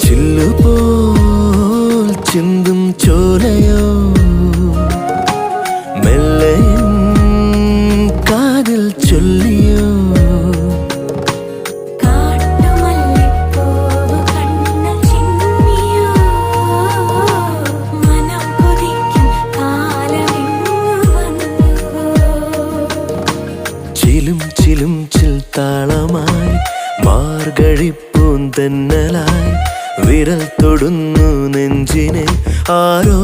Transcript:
ചില്ലുപോൽ ചിന്തും ചോലയോ മെല്ലെ കാതിൽ ചൊല്ലിയോ ചിലും ചിലും ചിൽ താളമായി മാർഗഴിപ്പൂന്തന്നലായി വിരൽ തൊടുന്നു നെഞ്ചിനെ ആരോ